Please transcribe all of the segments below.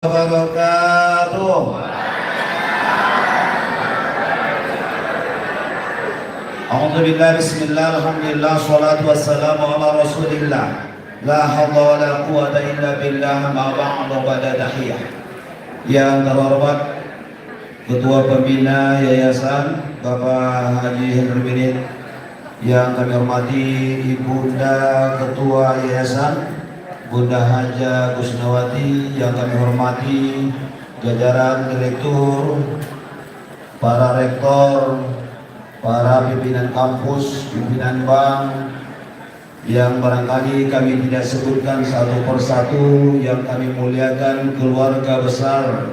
Wabarakatuh. Alhamdulillah, bismillah, alhamdulillah, salatu wassalamu ala rasulillah. La hawla wa la quwata illa billah, ma ba'du ba'da tahiyah. Yang terhormat Ketua Pembina Yayasan Bapak Haji Hendri Bidin, yang kami hormati Ibunda Ketua Yayasan Bunda Haja Gusnawati, yang kami hormati jajaran direktur, para rektor, para pimpinan kampus, pimpinan bank, yang barangkali kami tidak sebutkan satu persatu, yang kami muliakan keluarga besar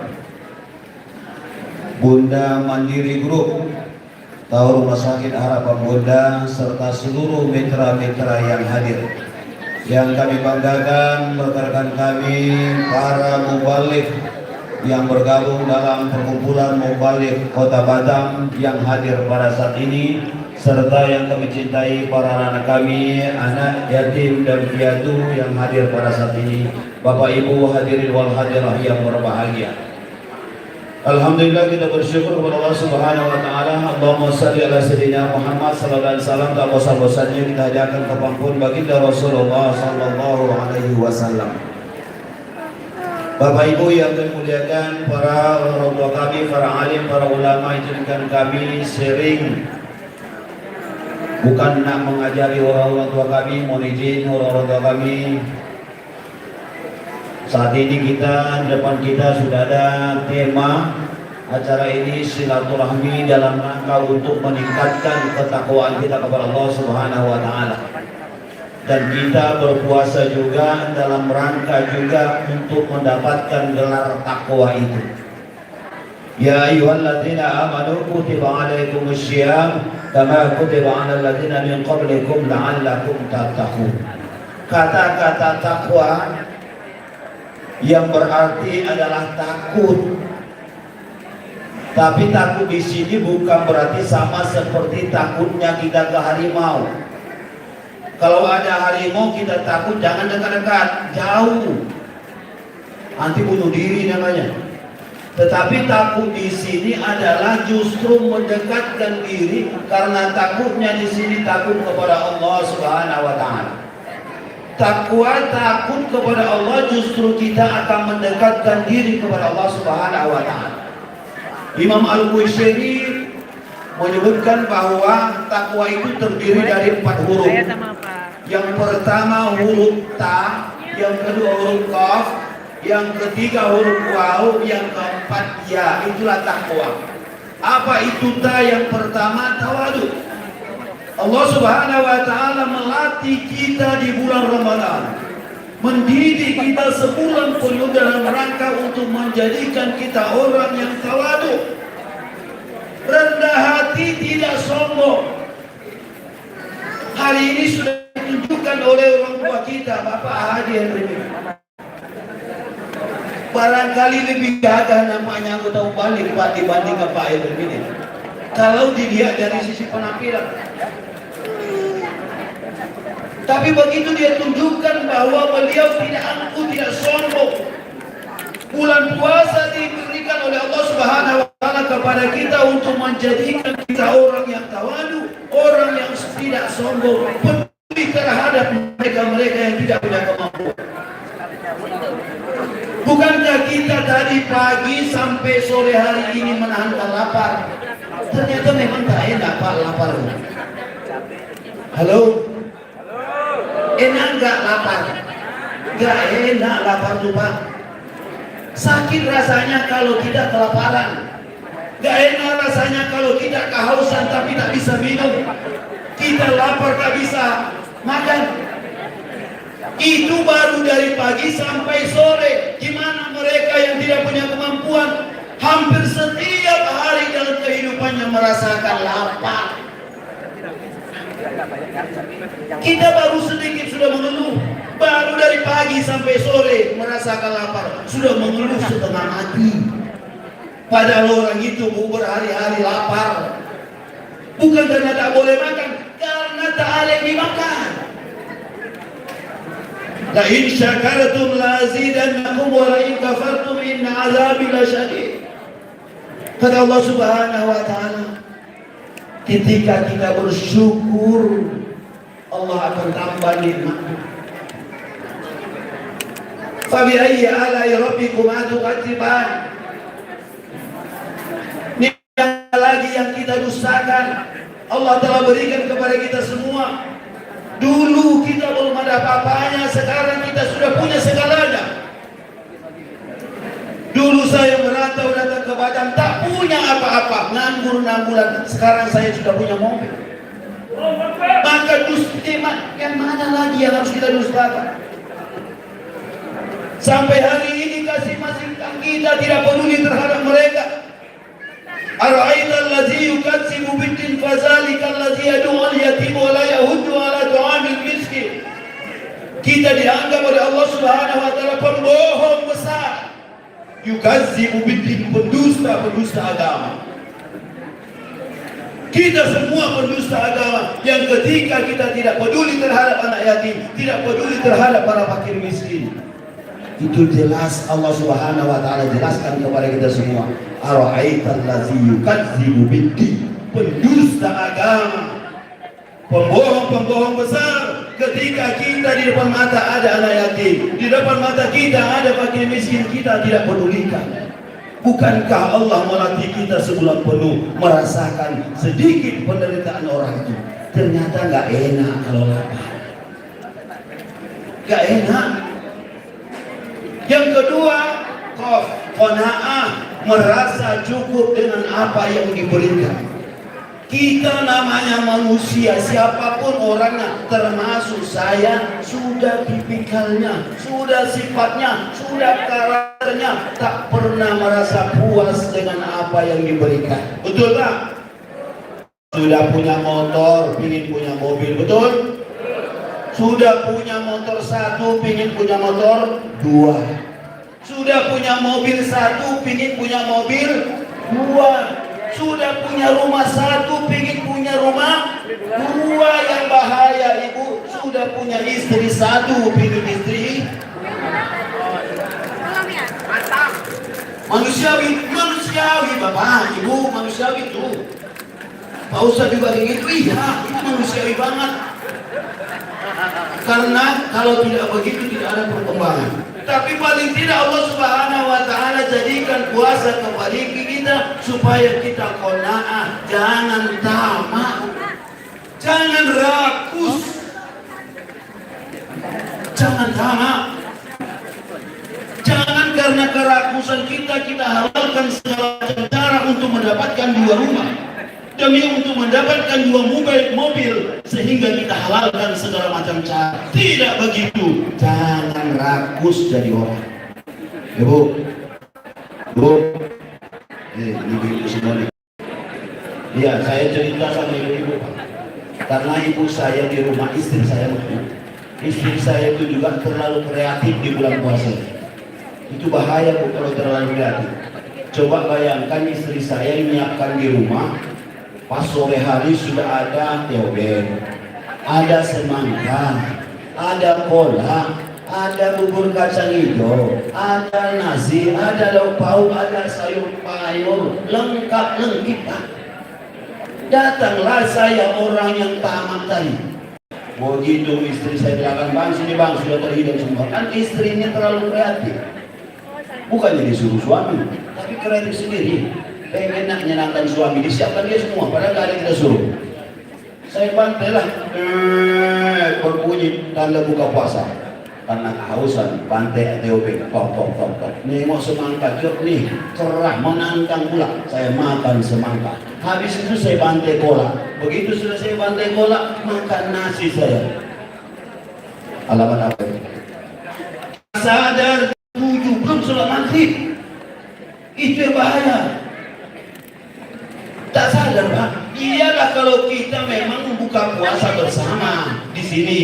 Bunda Mandiri Group, Tahu Rumah Sakit Harapan Bunda, serta seluruh mitra-mitra yang hadir. Yang kami banggakan rekan-rekan kami para mubalik yang bergabung dalam perkumpulan mubalik Kota Batam yang hadir pada saat ini, serta yang kami cintai para anak kami, anak yatim dan piatu yang hadir pada saat ini. Bapak Ibu hadirin wal hadirah yang berbahagia, alhamdulillah kita bersyukur kepada Allah Subhanahu wa taala. Allahumma shalli ala sayyidina Muhammad sallallahu alaihi wasallam. Tak bosan-bosannya kita hadirkan ke pangkuan baginda Rasulullah sallallahu alaihi wasallam. Bapak Ibu yang kami muliakan, para orang tua kami, para alim, para ulama, izinkan kami sharing, bukan nak mengajari orang tua kami, mohon izin orang tua kami. Saat ini kita, depan kita sudah ada tema acara ini, silaturahmi dalam rangka untuk meningkatkan ketakwaan kita kepada Allah Subhanahu wa taala. Dan kita berpuasa juga dalam rangka juga untuk mendapatkan gelar takwa itu. Ya ayyuhalladzina amanu kutiba alaikumussyiyam kama kutiba 'alal ladzina min qablikum la'allakum tattaqun. Kata-kata takwa yang berarti adalah takut. Tapi takut di sini bukan berarti sama seperti takutnya kita ke harimau. Kalau ada harimau kita takut, jangan dekat-dekat, jauh. Nanti bunuh diri namanya. Tetapi takut di sini adalah justru mendekatkan diri, karena takutnya di sini takut kepada Allah Subhanahu wa taala. Takwa, takut kepada Allah, justru kita akan mendekatkan diri kepada Allah Subhanahu wa taala. Imam Al-Qushayri menyebutkan bahwa takwa itu terdiri dari 4 huruf. Yang pertama huruf ta, yang kedua huruf qaf, yang ketiga huruf waw, yang keempat ya. Itulah takwa. Apa itu ta? Yang pertama tawadu. Allah Subhanahu wa taala melatih kita di bulan Ramadan, mendidik kita sebulan penuh dalam rangka untuk menjadikan kita orang yang tawadu, rendah hati, tidak sombong. Hari ini sudah ditunjukkan oleh orang tua kita, Bapak Haji Hendri Bidin. Barangkali lebih gagah namanya anggota mubalik Pak dibandingkan Pak Hendri Bidin, kalau dilihat dari sisi penampilan. Tapi begitu dia tunjukkan bahwa beliau tidak angkuh, tidak sombong. Bulan puasa diberikan oleh Allah Subhanahu wa taala kepada kita untuk menjadikan kita orang yang tawadu, orang yang tidak sombong, peduli terhadap mereka-mereka yang tidak punya kemampuan. Bukankah kita tadi pagi sampai sore hari ini menahan lapar? Ternyata memang tak enak Pak lapar. Halo? Enak enggak lapar? Enggak enak lapar tuh Pak. Sakit rasanya kalau tidak kelaparan. Enggak enak rasanya kalau tidak kehausan tapi tak bisa minum. Kita lapar tak bisa makan. Itu baru dari pagi sampai sore. Gimana mereka yang tidak punya kemampuan? Hampir setiap hari dalam kehidupannya merasakan lapar. Kita baru sedikit sudah mengeluh, baru dari pagi sampai sore merasakan lapar, sudah mengeluh setengah mati. Padahal orang itu berhari-hari lapar, bukan karena tak boleh makan, karena tak ada yang dimakan. La in syakartum la azidannakum wa la in kafartum inna azabi lasyadid. Kata Allah Subhanahu wa taala, ketika kita bersyukur, Allah akan tambah nikmat. Fa bi ayyi ala'i rabbikuma tukadziban. Nikmat lagi yang kita dustakan, Allah telah berikan kepada kita semua. Dulu kita belum ada apa-apanya, sekarang kita sudah punya segalanya. Dulu saya merantau datang ke Padang, tak punya apa-apa, nganggur 6 bulan. Sekarang saya sudah punya mobil. Maka nikmat yang mana lagi yang harus kita dustakan? Sampai hari ini kasih masih kita tidak peduli terhadap mereka. Ara'aital ladzi yukadzibu bid-din fadzalikal ladzi yad'u al-yatim wa la yahuddu 'ala ta'amil miskin. Kita dianggap oleh Allah Subhanahu wa taala pembohong besar. Yukadzibu bid-din, pendusta agama. Kita semua pendusta agama yang ketika kita tidak peduli terhadap anak yatim, tidak peduli terhadap para fakir miskin. Itu jelas Allah Subhanahu wa taala jelaskan kepada kita semua. Ara'aital ladzi yukadzibu bid-din, pendusta agama, pembohong besar. Ketika kita di depan mata ada anak yatim, di depan mata kita ada fakir miskin, kita tidak pedulikan. Bukankah Allah melatih kita sebulan penuh merasakan sedikit penderitaan orang itu? Ternyata nggak enak kalau lapar, nggak enak. Yang kedua, qanaah, merasa cukup dengan apa yang diberikan. Kita namanya manusia, siapapun orangnya, termasuk saya, sudah tipikalnya, sudah sifatnya, sudah karakternya, tak pernah merasa puas dengan apa yang diberikan. Betul tak? Sudah punya motor, ingin punya mobil, betul? Sudah punya motor 1, ingin punya motor 2. Sudah punya mobil 1, ingin punya mobil 2. Sudah punya rumah 1, ingin punya rumah 2. Yang bahaya ibu, sudah punya istri 1, ingin istri. Manusiawi bapak, ibu, manusiawi itu. Pak Ustadz juga kayak gitu, iya, itu manusiawi banget. Karena kalau tidak begitu tidak ada perkembangan. Tapi paling tidak Allah Subhanahu wa taala jadikan puasa kepada kita supaya kita qanaah, jangan tamak, jangan rakus, jangan tamak. Jangan karena kerakusan kita halalkan segala cara untuk mendapatkan 2 rumah. Demi untuk mendapatkan 2 mobil sehingga kita halalkan segala macam cara. Tidak begitu. Jangan rakus jadi orang. Ibu, ibu semua nih. Ya, saya cerita sama ibu. Karena ibu saya di rumah, istri saya istri saya itu juga terlalu kreatif di bulan puasa. Itu bahaya bu kalau terlalu kreatif. Coba bayangkan istri saya menyiapkan di rumah. Pas sore hari sudah ada teoben, ada semangka, ada kolak, ada bubur kacang hijau, ada nasi, ada lauk pauk, ada sayur payur, lengkap lengkap. Datanglah saya orang yang tamat tadi. Begitu istri saya bilang, bang sini bang sudah terhidang semua. Kan istrinya terlalu kreatif. Bukannya disuruh suami, tapi kreatif sendiri. Pengen nak menyenangkan suami, disiapkan dia semua, padahal gak ada yang kita suruh. Saya bantai lah, berbunyi tanda buka puasa. Karena kehausan, bantai TOP, tok. Nih mau semangka, nih cerah, menantang pula. Saya makan semangka. Habis itu saya bantai kolak. Begitu sudah saya bantai kolak, makan nasi saya. Alamat apa itu? Sadar 7 belum sholat maghrib. Itu yang bahaya. Tak sadar pak, iyalah kalau kita memang membuka puasa bersama di sini,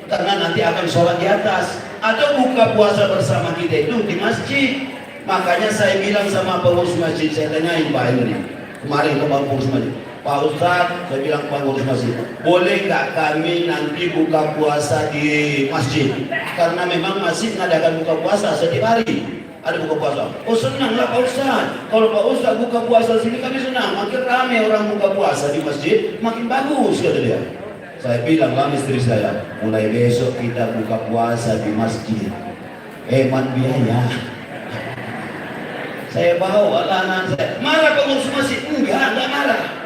karena nanti akan sholat di atas, atau buka puasa bersama kita itu di masjid. Makanya saya bilang sama pengurus masjid, saya tanyain pak ini kemarin ke pengurus masjid, Pak Ustadz, saya bilang pengurus masjid, boleh nggak kami nanti buka puasa di masjid? Karena memang masjid mengadakan buka puasa setiap hari. Ada buka puasa. Oh senanglah Pak Ustadz. Kalau Pak Ustadz buka puasa sini kami senang. Makin ramai orang buka puasa di masjid, makin bagus kata dia. Saya bilang lah istri saya, mulai besok kita buka puasa di masjid. Hemat biaya. Saya bawa lah anak saya. Marah pengurus masjid? Enggak marah.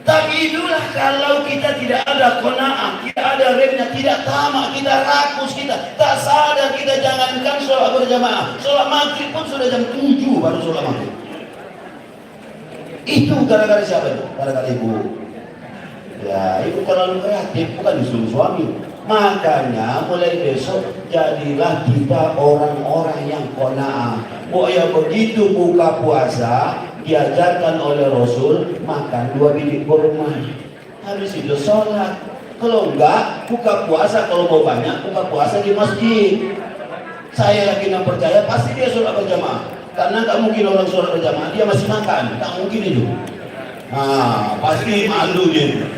Tapi itulah kalau kita tidak ada qanaah, tidak ada remnya, tidak tamak, kita rakus, kita tak sadar, kita jangankan sholat berjamaah, sholat maghrib pun sudah jam 7 baru sholat maghrib. Itu gara-gara siapa itu? Gara-gara ibu. Ya, ibu terlalu kreatif, bukan disuruh suami. Makanya mulai besok jadilah kita orang-orang yang qanaah. Ya begitu buka puasa diajarkan oleh Rasul makan 2 biji kurma, habis itu sholat. Kalau enggak buka puasa, kalau mau banyak buka puasa di masjid. Saya yakin dan percaya pasti dia sholat berjamaah, karena tak mungkin orang sholat berjamaah dia masih makan, tak mungkin itu. Pasti malu dia.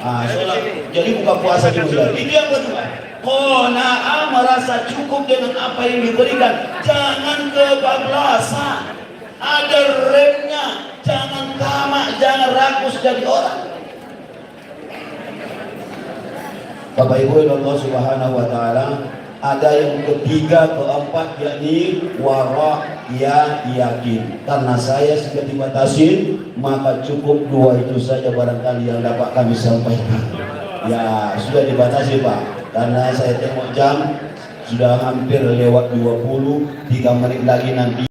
Sholat. Jadi buka puasa di masjid. Itu yang kedua. Qanaah, merasa cukup dengan apa yang diberikan, jangan kebablasan. Ada remnya, jangan tamak, jangan rakus jadi orang. Bapak Ibu Allah Subhanahu wa taala, ada yang ketiga, keempat, yakni wara, ya yakin. Karena saya sudah dibatasi, maka cukup 2 itu saja barangkali yang dapat kami sampaikan. Ya, sudah dibatasi Pak, karena saya tengok jam sudah hampir lewat 20, 3 menit lagi nanti